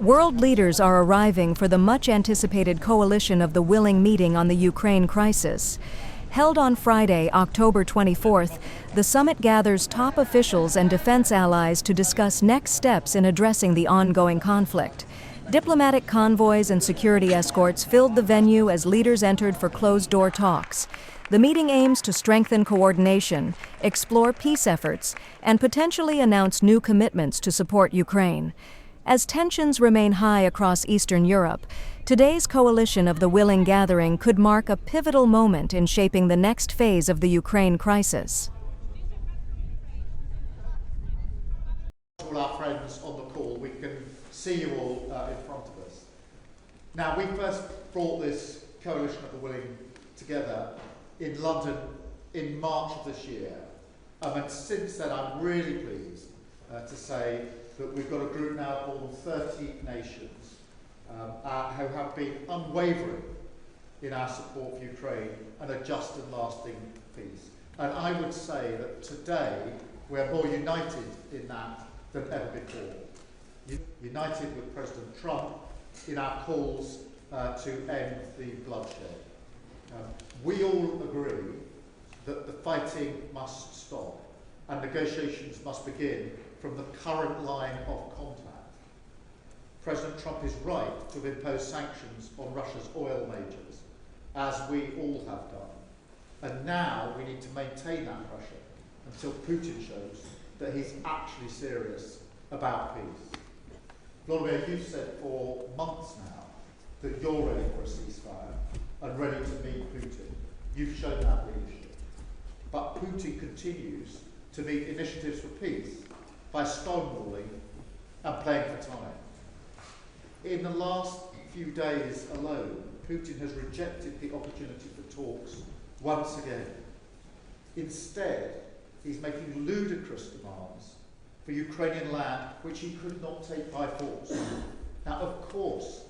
World leaders are arriving for the much-anticipated Coalition of the Willing meeting on the Ukraine crisis. Held on Friday, October 24th, the summit gathers top officials and defense allies to discuss next steps in addressing the ongoing conflict. Diplomatic convoys and security escorts filled the venue as leaders entered for closed-door talks. The meeting aims to strengthen coordination, explore peace efforts, and potentially announce new commitments to support Ukraine. As tensions remain high across Eastern Europe, today's Coalition of the Willing gathering could mark a pivotal moment in shaping the next phase of the Ukraine crisis. All our friends on the call, we can see you all in front of us. Now, we first brought this Coalition of the Willing together in London in March of this year. And since then, I'm really pleased to say that we've got a group now of more than 30 nations who have been unwavering in our support for Ukraine and a just and lasting peace. And I would say that today we're more united in that than ever before. United with President Trump in our calls to end the bloodshed. We all agree that the fighting must stop and negotiations must begin from the current line of contact. President Trump is right to impose sanctions on Russia's oil majors, as we all have done. And now we need to maintain that pressure until Putin shows that he's actually serious about peace. Vladimir, you've said for months now that you're ready for a ceasefire and ready to meet Putin. You've shown that leadership. But Putin continues to meet initiatives for peace by stonewalling and playing for time. In the last few days alone, Putin has rejected the opportunity for talks once again. Instead, he's making ludicrous demands for Ukrainian land which he could not take by force. Now, of course,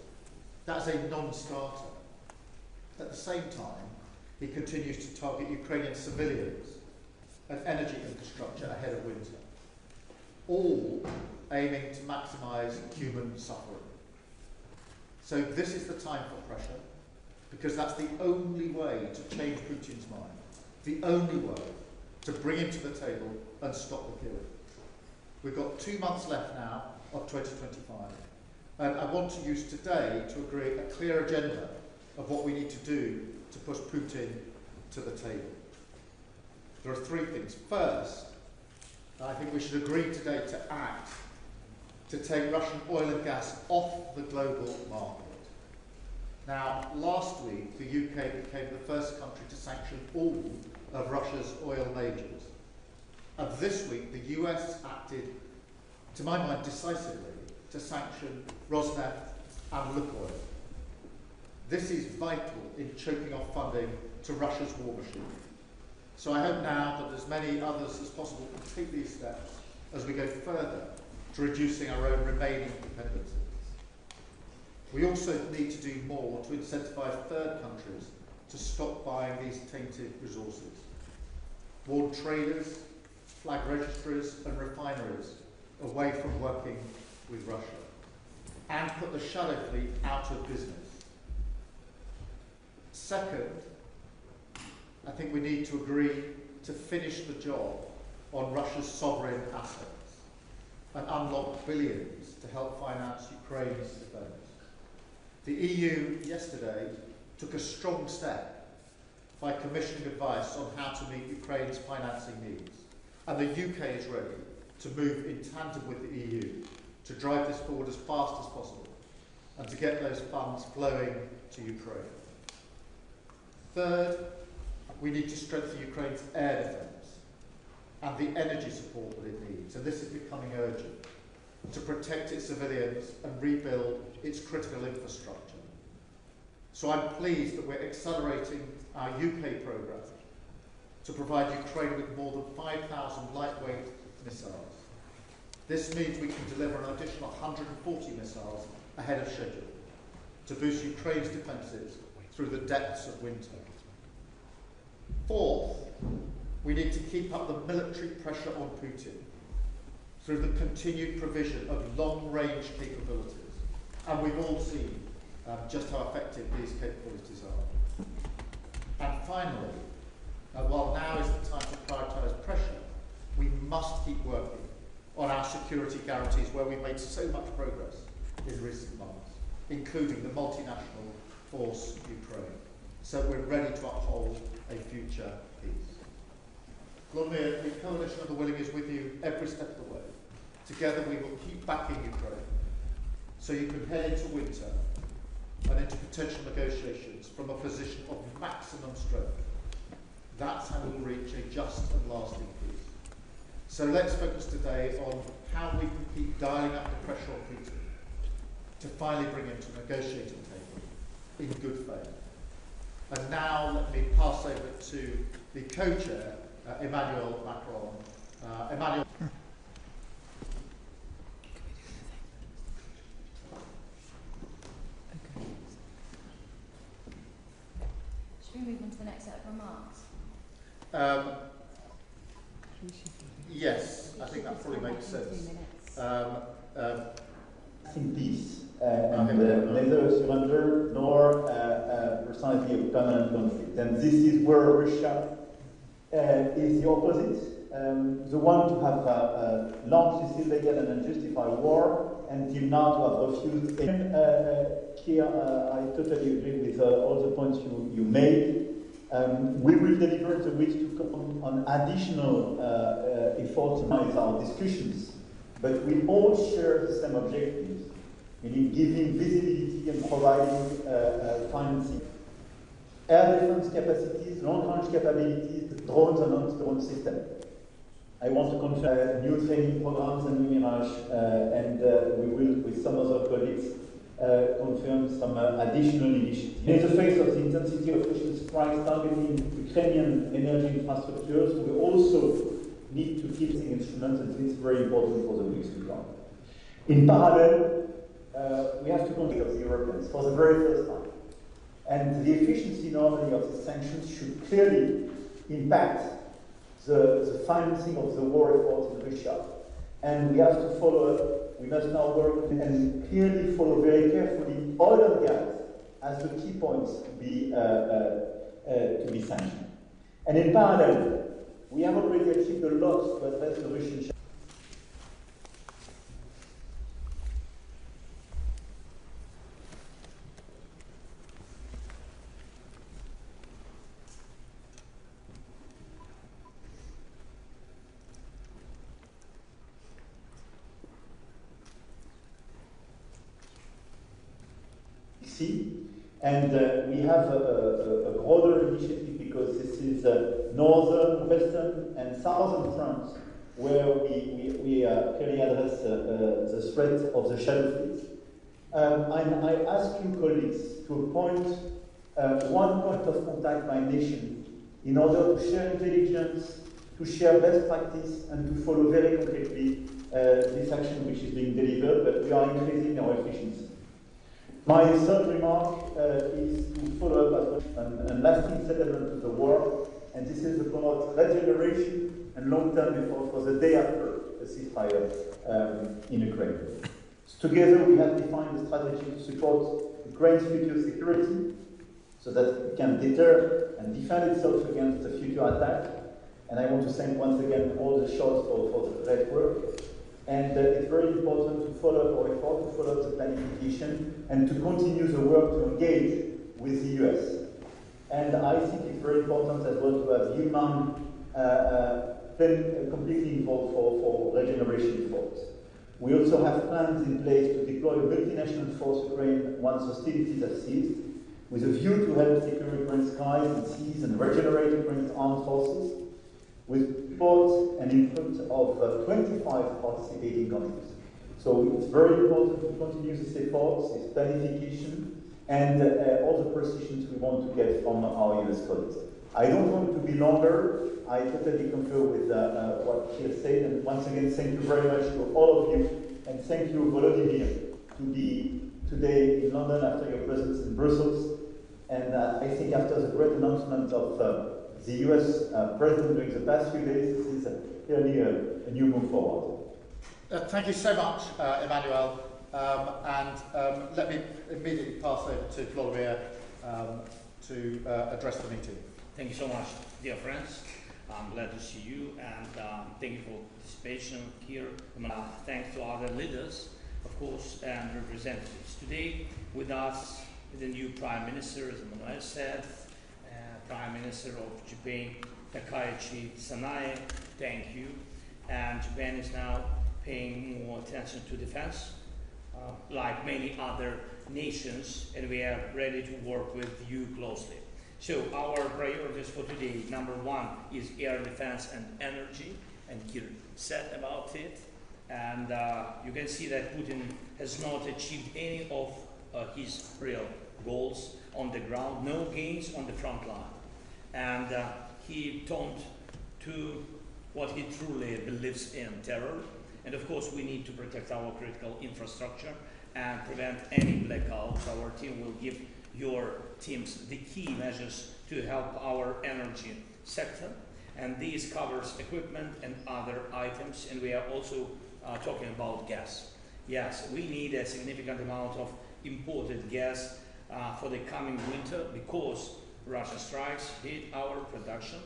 that's a non-starter. At the same time, he continues to target Ukrainian civilians and energy infrastructure ahead of winter, all aiming to maximise human suffering. So this is the time for pressure, because that's the only way to change Putin's mind, the only way to bring him to the table and stop the killing. We've got 2 months left now of 2025, and I want to use today to agree a clear agenda of what we need to do to push Putin to the table. There are 3 things. First, I think we should agree today to act to take Russian oil and gas off the global market. Now, last week, the UK became the first country to sanction all of Russia's oil majors. And this week, the US acted, to my mind, decisively to sanction Rosneft and Lukoil. This is vital in choking off funding to Russia's war machine. So I hope now that as many others as possible can take these steps as we go further to reducing our own remaining dependencies. We also need to do more to incentivise third countries to stop buying these tainted resources. Warn traders, flag registries and refineries away from working with Russia, and put the shadow fleet out of business. Second, I think we need to agree to finish the job on Russia's sovereign assets and unlock billions to help finance Ukraine's defence. The EU yesterday took a strong step by commissioning advice on how to meet Ukraine's financing needs, and the UK is ready to move in tandem with the EU to drive this forward as fast as possible and to get those funds flowing to Ukraine. Third, we need to strengthen Ukraine's air defence and the energy support that it needs, and this is becoming urgent, to protect its civilians and rebuild its critical infrastructure. So I'm pleased that we're accelerating our UK programme to provide Ukraine with more than 5,000 lightweight missiles. This means we can deliver an additional 140 missiles ahead of schedule to boost Ukraine's defences through the depths of winter. Fourth, we need to keep up the military pressure on Putin through the continued provision of long-range capabilities And we've all seen just how effective these capabilities are. And finally, while now is the time to prioritise pressure, we must keep working on our security guarantees where we've made so much progress in recent months, including the multinational force Ukraine, so we're ready to uphold a future peace. Vladimir, the Coalition of the Willing is with you every step of the way. Together we will keep backing Ukraine so you can head into winter and into potential negotiations from a position of maximum strength. That's how we'll reach a just and lasting peace. So let's focus today on how we can keep dialing up the pressure on Putin to finally bring him to a negotiating table in good faith. And now let me pass over to the co-chair, Emmanuel Macron. Emmanuel. Should we move on to the next set of remarks? Yes, I think that probably makes sense. In peace, and neither surrender nor personality of permanent conflict. And this is where Russia is the opposite, the one to have launched this illegal and unjustified war, until now to have refused. Here, I totally agree with all the points you made. We will deliver the weeks to come on additional efforts in our discussions, but we all share the same objectives, meaning giving visibility and providing financing. Air defense capacities, long-range capabilities, drones and anti-drone systems. I want to confirm new training programs and new Mirage, and we will, with some other colleagues, confirm some additional initiatives. In the face of the intensity of Russian strikes targeting Ukrainian energy infrastructures, we also need to keep the instruments, and this is very important for the weeks to come. In parallel, we have to consider the Europeans for the very first time. And the efficiency normally of the sanctions should clearly impact the financing of the war effort in Russia. And we have to follow up. We must now work and clearly follow very carefully oil and gas as the key points to be sanctioned. And in parallel, we have already achieved a lot to address the Russian challenge. And we have a broader initiative because this is northern, western, and southern France where we clearly address the threat of the shadow fleet. And I ask you, colleagues, to appoint one point of contact by nation in order to share intelligence, to share best practice, and to follow very concretely this action which is being delivered, but we are increasing our efficiency. My third remark is to follow up and lasting settlement of the war, and this is about regeneration and long-term effort for the day after a ceasefire in Ukraine. So together we have defined a strategy to support Ukraine's future security so that it can deter and defend itself against the future attack. And I want to thank once again all the shots for the great work. And it's very important to follow up our effort, to follow up the planification, and to continue the work to engage with the US. And I think it's very important as well to have human completely involved for regeneration efforts. We also have plans in place to deploy a multinational force Ukraine once hostilities have ceased, with a view to help secure Ukraine's skies and seas and regenerate Ukraine's armed forces, with support and input of 25 participating countries. So it's very important to continue this effort, this planification, and all the precisions we want to get from our US colleagues. I don't want to be longer. I totally concur with what she has said, and once again, thank you very much to all of you, and thank you, Volodymyr, to be today in London after your presence in Brussels. And I think after the great announcement of the US President during the past few days, this is clearly a new move forward. Thank you so much, Emmanuel. Let me immediately pass over to Vladimir to address the meeting. Thank you so much, dear friends. I'm glad to see you, and thank you for participation here. Thanks to other leaders, of course, and representatives. Today with us is the new Prime Minister, as Emmanuel said, Prime Minister of Japan, Takaichi Sanae. Thank you. And Japan is now paying more attention to defense, like many other nations, and we are ready to work with you closely. So our priorities for today, number one is air defense and energy, and Kir said about it. And you can see that Putin has not achieved any of his real goals on the ground, no gains on the front line. And he turned to what he truly believes in, terror. And of course we need to protect our critical infrastructure and prevent any blackouts. Our team will give your teams the key measures to help our energy sector, and this covers equipment and other items, and we are also talking about gas. Yes, we need a significant amount of imported gas for the coming winter because Russian strikes hit our production,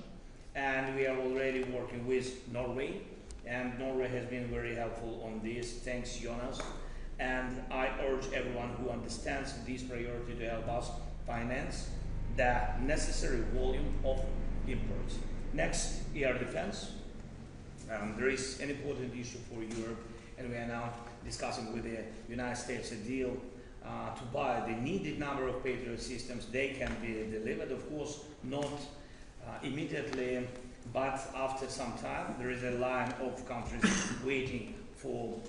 and we are already working with Norway, and Norway has been very helpful on this. Thanks, Jonas. And I urge everyone who understands this priority to help us finance the necessary volume of imports. Next, air defense. There is an important issue for Europe, and we are now discussing with the United States a deal to buy the needed number of Patriot systems. They can be delivered, of course, not immediately, but after some time. There is a line of countries waiting for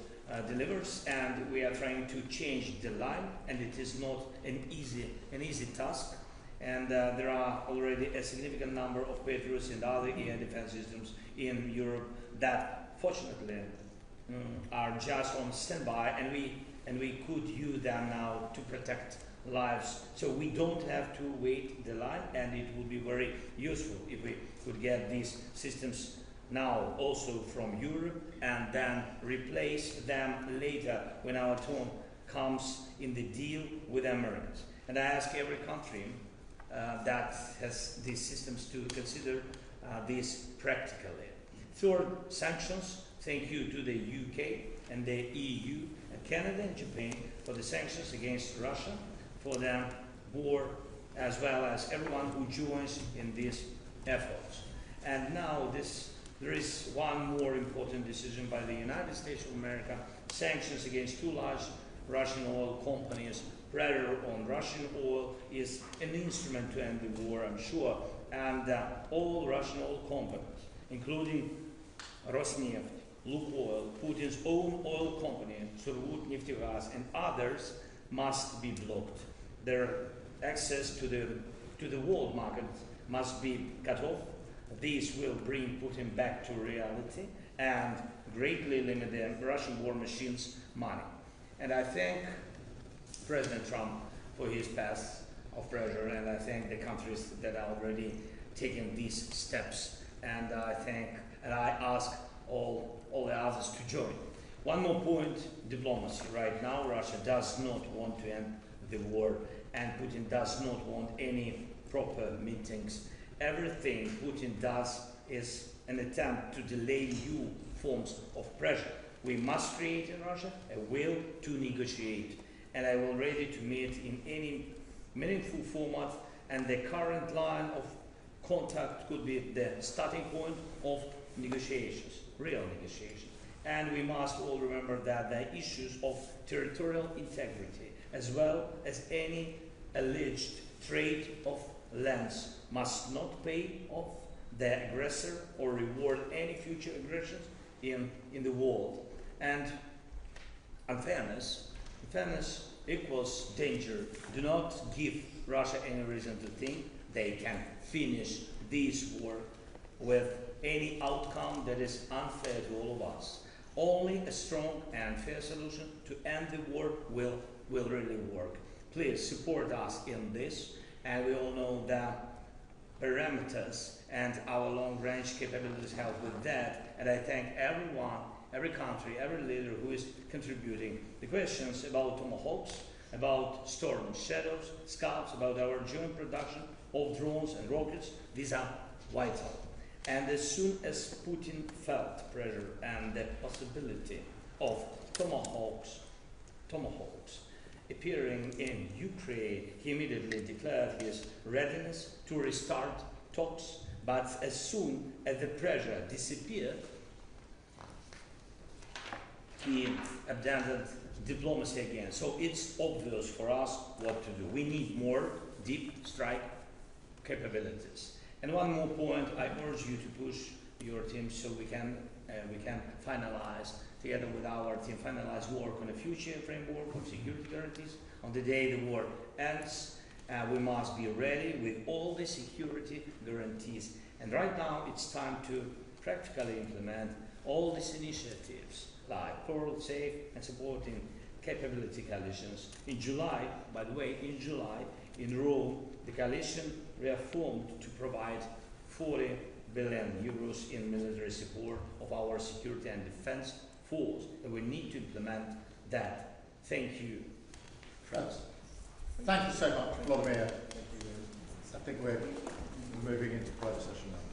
delivers, and we are trying to change the line, and it is not an easy task. And there are already a significant number of Patriots and other air defense systems in Europe that fortunately are just on standby, and we could use them now to protect lives. So we don't have to wait the line, and it would be very useful if we could get these systems now also from Europe and then replace them later when our turn comes in the deal with the Americans. And I ask every country that has these systems to consider this practically. Third, sanctions. Thank you to the UK and the EU and Canada and Japan for the sanctions against Russia, for the war, as well as everyone who joins in these efforts. And now there is one more important decision by the United States of America, sanctions against two large Russian oil companies. Pressure on Russian oil is an instrument to end the war, I'm sure, and all Russian oil companies, including Rosneft, Lukoil, Putin's own oil company, Surgutneftegaz, and others, must be blocked. Their access to the world market must be cut off. This will bring Putin back to reality and greatly limit the Russian war machine's money. And I thank President Trump for his path of pressure, and I thank the countries that are already taking these steps. And I ask all the others to join. One more point, diplomacy. Right now, Russia does not want to end the war, and Putin does not want any proper meetings. Everything Putin does is an attempt to delay new forms of pressure. We must create in Russia a will to negotiate, and I will ready to meet in any meaningful format, and the current line of contact could be the starting point of negotiations, real negotiations. And we must all remember that the issues of territorial integrity, as well as any alleged trade of lands, must not pay off the aggressor or reward any future aggressions in the world. And unfairness equals danger. Do not give Russia any reason to think they can finish this war with any outcome that is unfair to all of us. Only a strong and fair solution to end the war will really work. Please support us in this, and we all know that parameters and our long-range capabilities help with that, and I thank everyone every country, every leader who is contributing. The questions about Tomahawks, about Storm Shadows, Scouts, about our joint production of drones and rockets, these are vital. And as soon as Putin felt pressure and the possibility of Tomahawks appearing in Ukraine, he immediately declared his readiness to restart talks. But as soon as the pressure disappeared, he abandoned diplomacy again. So it's obvious for us what to do. We need more deep strike capabilities. And one more point, I urge you to push your team so we can finalize, together with our team, finalize work on a future framework of security guarantees. On the day the war ends, we must be ready with all the security guarantees. And right now it's time to practically implement all these initiatives like Coral Safe and supporting capability coalitions. In July, by the way, in Rome, the coalition reaffirmed to provide 40 billion euros in military support of our security and defense force, and we need to implement that. Thank you, friends. Thank you so much, Vladimir. I think we're moving into private session now.